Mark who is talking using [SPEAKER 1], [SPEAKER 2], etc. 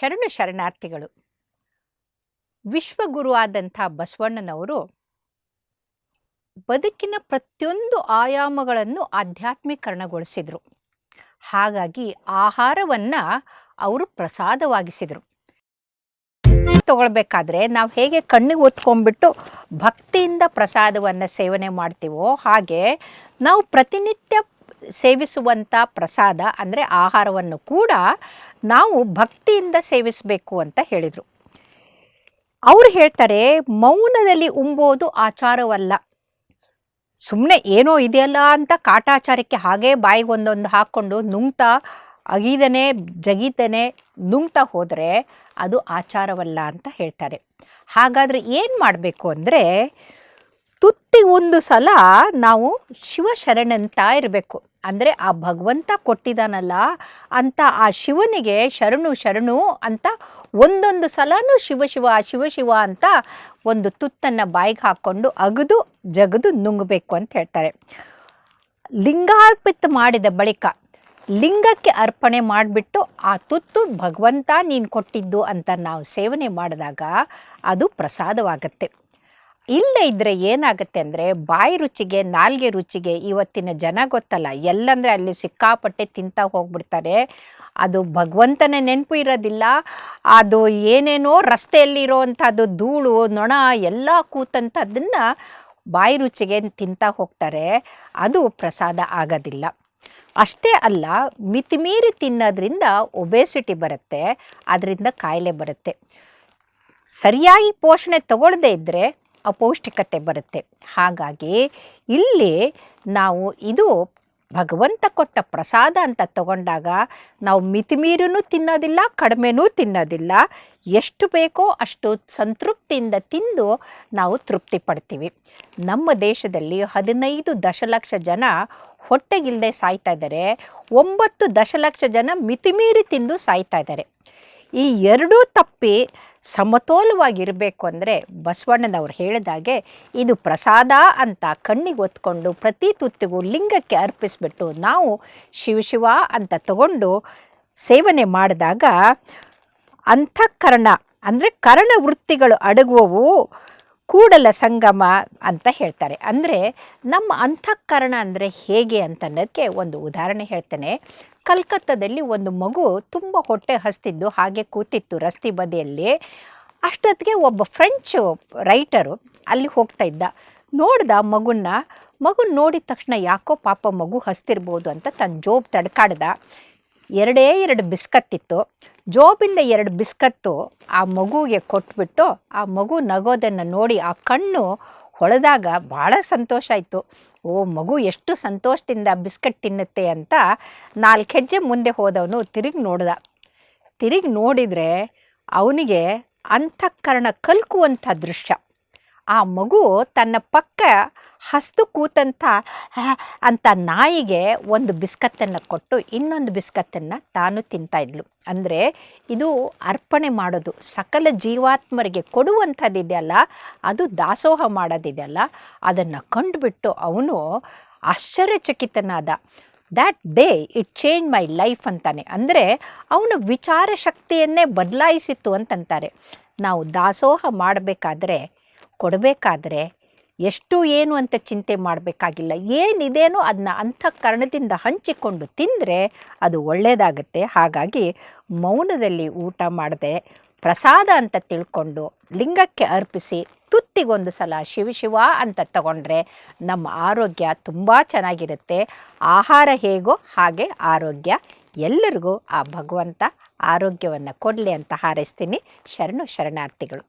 [SPEAKER 1] ಶರಣು ಶರಣಾರ್ಥಿಗಳು. ವಿಶ್ವಗುರು ಆದಂಥ ಬಸವಣ್ಣನವರು ಬದುಕಿನ ಪ್ರತಿಯೊಂದು ಆಯಾಮಗಳನ್ನು ಆಧ್ಯಾತ್ಮೀಕರಣಗೊಳಿಸಿದರು. ಹಾಗಾಗಿ ಆಹಾರವನ್ನು ಅವರು ಪ್ರಸಾದವಾಗಿಸಿದರು. ತಗೊಳ್ಬೇಕಾದ್ರೆ ನಾವು ಹೇಗೆ ಕಣ್ಣಿಗೆ ಒತ್ಕೊಂಡ್ಬಿಟ್ಟು ಭಕ್ತಿಯಿಂದ ಪ್ರಸಾದವನ್ನು ಸೇವನೆ ಮಾಡ್ತೀವೋ ಹಾಗೆ ನಾವು ಪ್ರತಿನಿತ್ಯ ಸೇವಿಸುವಂಥ ಪ್ರಸಾದ ಅಂದರೆ ಆಹಾರವನ್ನು ಕೂಡ ನಾವು ಭಕ್ತಿಯಿಂದ ಸೇವಿಸಬೇಕು ಅಂತ ಹೇಳಿದರು. ಅವರು ಹೇಳ್ತಾರೆ, ಮೌನದಲ್ಲಿ ಉಂಬೋದು ಆಚಾರವಲ್ಲ. ಸುಮ್ಮನೆ ಏನೋ ಇದೆಯಲ್ಲ ಅಂತ ಕಾಟಾಚಾರಕ್ಕೆ ಹಾಗೇ ಬಾಯಿಗೆ ಒಂದೊಂದು ಹಾಕ್ಕೊಂಡು ನುಂಗ್ತಾ ಅಗಿದನೆ ಜಗಿದನೆ ನುಂಗ್ತಾ ಹೋದರೆ ಅದು ಆಚಾರವಲ್ಲ ಅಂತ ಹೇಳ್ತಾರೆ. ಹಾಗಾದರೆ ಏನು ಮಾಡಬೇಕು ಅಂದರೆ, ತುತ್ತಿಗೊಂದು ಸಲ ನಾವು ಶಿವಶರಣಂತ ಇರಬೇಕು. ಅಂದರೆ ಆ ಭಗವಂತ ಕೊಟ್ಟಿದ್ದಾನಲ್ಲ ಅಂತ ಆ ಶಿವನಿಗೆ ಶರಣು ಶರಣು ಅಂತ ಒಂದೊಂದು ಸಲನೂ ಶಿವ ಶಿವ ಶಿವ ಶಿವ ಅಂತ ಒಂದು ತುತ್ತನ್ನು ಬಾಯಿಗೆ ಹಾಕ್ಕೊಂಡು ಅಗದು ಜಗದು ನುಂಗಬೇಕು ಅಂತ ಹೇಳ್ತಾರೆ. ಲಿಂಗಾರ್ಪಿತ ಮಾಡಿದ ಬಳಿಕ ಲಿಂಗಕ್ಕೆ ಅರ್ಪಣೆ ಮಾಡಿಬಿಟ್ಟು ಆ ತುತ್ತು ಭಗವಂತ ನೀನು ಕೊಟ್ಟಿದ್ದು ಅಂತ ನಾವು ಸೇವನೆ ಮಾಡಿದಾಗ ಅದು ಪ್ರಸಾದವಾಗತ್ತೆ. ಇಲ್ಲದೇ ಇದ್ದರೆ ಏನಾಗುತ್ತೆ ಅಂದರೆ, ಬಾಯಿ ರುಚಿಗೆ ನಾಲ್ಗೆ ರುಚಿಗೆ ಇವತ್ತಿನ ಜನ ಗೊತ್ತಲ್ಲ, ಎಲ್ಲಂದರೆ ಅಲ್ಲಿ ಸಿಕ್ಕಾಪಟ್ಟೆ ತಿಂತಾ ಹೋಗ್ಬಿಡ್ತಾರೆ. ಅದು ಭಗವಂತನ ನೆನಪು ಇರೋದಿಲ್ಲ. ಅದು ಏನೇನೋ ರಸ್ತೆಯಲ್ಲಿರೋವಂಥದ್ದು ಧೂಳು ನೊಣ ಎಲ್ಲ ಕೂತಂಥದ್ದನ್ನು ಬಾಯಿ ರುಚಿಗೆ ತಿಂತಾ ಹೋಗ್ತಾರೆ. ಅದು ಪ್ರಸಾದ ಆಗೋದಿಲ್ಲ. ಅಷ್ಟೇ ಅಲ್ಲ, ಮಿತಿಮೀರಿ ತಿನ್ನೋದ್ರಿಂದ ಒಬೇಸಿಟಿ ಬರುತ್ತೆ, ಅದರಿಂದ ಕಾಯಿಲೆ ಬರುತ್ತೆ. ಸರಿಯಾಗಿ ಪೋಷಣೆ ತಗೊಳ್ಳದೇ ಇದ್ದರೆ ಅಪೌಷ್ಟಿಕತೆ ಬರುತ್ತೆ. ಹಾಗಾಗಿ ಇಲ್ಲಿ ನಾವು ಇದು ಭಗವಂತ ಕೊಟ್ಟ ಪ್ರಸಾದ ಅಂತ ತಗೊಂಡಾಗ ನಾವು ಮಿತಿಮೀರಿನೂ ತಿನ್ನೋದಿಲ್ಲ, ಕಡಿಮೆನೂ ತಿನ್ನೋದಿಲ್ಲ. ಎಷ್ಟು ಬೇಕೋ ಅಷ್ಟು ಸಂತೃಪ್ತಿಯಿಂದ ತಿಂದು ನಾವು ತೃಪ್ತಿ ಪಡ್ತೀವಿ. ನಮ್ಮ ದೇಶದಲ್ಲಿ 15 ದಶಲಕ್ಷ ಜನ ಹೊಟ್ಟೆಗಿಲ್ಲದೆ ಸಾಯ್ತಾ ಇದ್ದಾರೆ. 9 ದಶಲಕ್ಷ ಜನ ಮಿತಿಮೀರಿ ತಿಂದು ಸಾಯ್ತಾ ಇದ್ದಾರೆ. ಈ ಎರಡೂ ತಪ್ಪಿ ಸಮತೋಲವಾಗಿರಬೇಕು ಅಂದರೆ ಬಸವಣ್ಣನವ್ರು ಹೇಳಿದಾಗೆ ಇದು ಪ್ರಸಾದ ಅಂತ ಕಣ್ಣಿಗೆ ಒತ್ಕೊಂಡು ಪ್ರತಿ ತುತ್ತಿಗೂ ಲಿಂಗಕ್ಕೆ ಅರ್ಪಿಸಿಬಿಟ್ಟು ನಾವು ಶಿವ ಅಂತ ತಗೊಂಡು ಸೇವನೆ ಮಾಡಿದಾಗ ಅಂತಃಕರಣ ಅಂದರೆ ಕರಣ ವೃತ್ತಿಗಳು ಅಡಗುವವು ಕೂಡಲ ಸಂಗಮ ಅಂತ ಹೇಳ್ತಾರೆ. ಅಂದರೆ ನಮ್ಮ ಅಂತಃಕರಣ ಅಂದರೆ ಹೇಗೆ ಅಂತನ್ನೋದಕ್ಕೆ ಒಂದು ಉದಾಹರಣೆ ಹೇಳ್ತೇನೆ. ಕಲ್ಕತ್ತಾದಲ್ಲಿ ಒಂದು ಮಗು ತುಂಬ ಹೊಟ್ಟೆ ಹಸ್ತಿದ್ದು ಹಾಗೆ ಕೂತಿತ್ತು ರಸ್ತೆ ಬದಿಯಲ್ಲಿ. ಅಷ್ಟೊತ್ತಿಗೆ ಒಬ್ಬ ಫ್ರೆಂಚ್ ರೈಟರು ಅಲ್ಲಿ ಹೋಗ್ತಾ ಇದ್ದ. ನೋಡ್ದ ಮಗು ನೋಡಿದ ತಕ್ಷಣ ಯಾಕೋ ಪಾಪ ಮಗು ಹಸ್ತಿರ್ಬೋದು ಅಂತ ತನ್ನ ಜೋಬ್ ತಡ್ಕಾಡ್ದ. 2 ಬಿಸ್ಕತ್ತಿತ್ತು. ಜೋಬಿಂದ 2 ಬಿಸ್ಕತ್ತು ಆ ಮಗುವಿಗೆ ಕೊಟ್ಬಿಟ್ಟು ಆ ಮಗು ನಗೋದನ್ನು ನೋಡಿ ಆ ಕಣ್ಣು ಹೊಳೆದಾಗ ಭಾಳ ಸಂತೋಷ ಆಯಿತು. ಮಗು ಎಷ್ಟು ಸಂತೋಷದಿಂದ ಬಿಸ್ಕಟ್ ತಿನ್ನುತ್ತೆ ಅಂತ 4 ಹೆಜ್ಜೆ ಮುಂದೆ ಹೋದವನು ತಿರುಗಿ ನೋಡಿದರೆ ಅವನಿಗೆ ಅಂತಃಕರಣ ಕಲ್ಕುವಂಥ ದೃಶ್ಯ. ಆ ಮಗು ತನ್ನ ಪಕ್ಕ ಹಸ್ತು ಕೂತಂಥ ಅಂತ ನಾಯಿಗೆ ಒಂದು ಬಿಸ್ಕತ್ತನ್ನು ಕೊಟ್ಟು ಇನ್ನೊಂದು ಬಿಸ್ಕತ್ತನ್ನು ತಾನು ತಿಂತಾಯಿದ್ಲು. ಅಂದರೆ ಇದು ಅರ್ಪಣೆ ಮಾಡೋದು, ಸಕಲ ಜೀವಾತ್ಮರಿಗೆ ಕೊಡುವಂಥದ್ದಿದೆಯಲ್ಲ, ಅದು ದಾಸೋಹ ಮಾಡೋದಿದೆಯಲ್ಲ, ಅದನ್ನು ಕಂಡುಬಿಟ್ಟು ಅವನು ಆಶ್ಚರ್ಯಚಕಿತನಾದ. That day it change my life ಅಂತಾನೆ. ಅಂದರೆ ಅವನ ವಿಚಾರ ಶಕ್ತಿಯನ್ನೇ ಬದಲಾಯಿಸಿತ್ತು ಅಂತಂತಾರೆ. ನಾವು ದಾಸೋಹ ಮಾಡಬೇಕಾದ್ರೆ ಕೊಡಬೇಕಾದ್ರೆ ಎಷ್ಟು ಏನು ಅಂತ ಚಿಂತೆ ಮಾಡಬೇಕಾಗಿಲ್ಲ. ಏನಿದೇನೋ ಅದನ್ನ ಅಂತಃಕರಣದಿಂದ ಹಂಚಿಕೊಂಡು ತಿಂದರೆ ಅದು ಒಳ್ಳೆಯದಾಗುತ್ತೆ. ಹಾಗಾಗಿ ಮೌನದಲ್ಲಿ ಊಟ ಮಾಡದೆ ಪ್ರಸಾದ ಅಂತ ತಿಳ್ಕೊಂಡು ಲಿಂಗಕ್ಕೆ ಅರ್ಪಿಸಿ ತುತ್ತಿಗೊಂದು ಸಲ ಶಿವ ಅಂತ ತಗೊಂಡ್ರೆ ನಮ್ಮ ಆರೋಗ್ಯ ತುಂಬ ಚೆನ್ನಾಗಿರುತ್ತೆ. ಆಹಾರ ಹೇಗೋ ಹಾಗೆ ಆರೋಗ್ಯ. ಎಲ್ಲರಿಗೂ ಆ ಭಗವಂತ ಆರೋಗ್ಯವನ್ನು ಕೊಡಲಿ ಅಂತ ಹಾರೈಸ್ತೀನಿ. ಶರಣು ಶರಣಾರ್ಥಿಗಳು.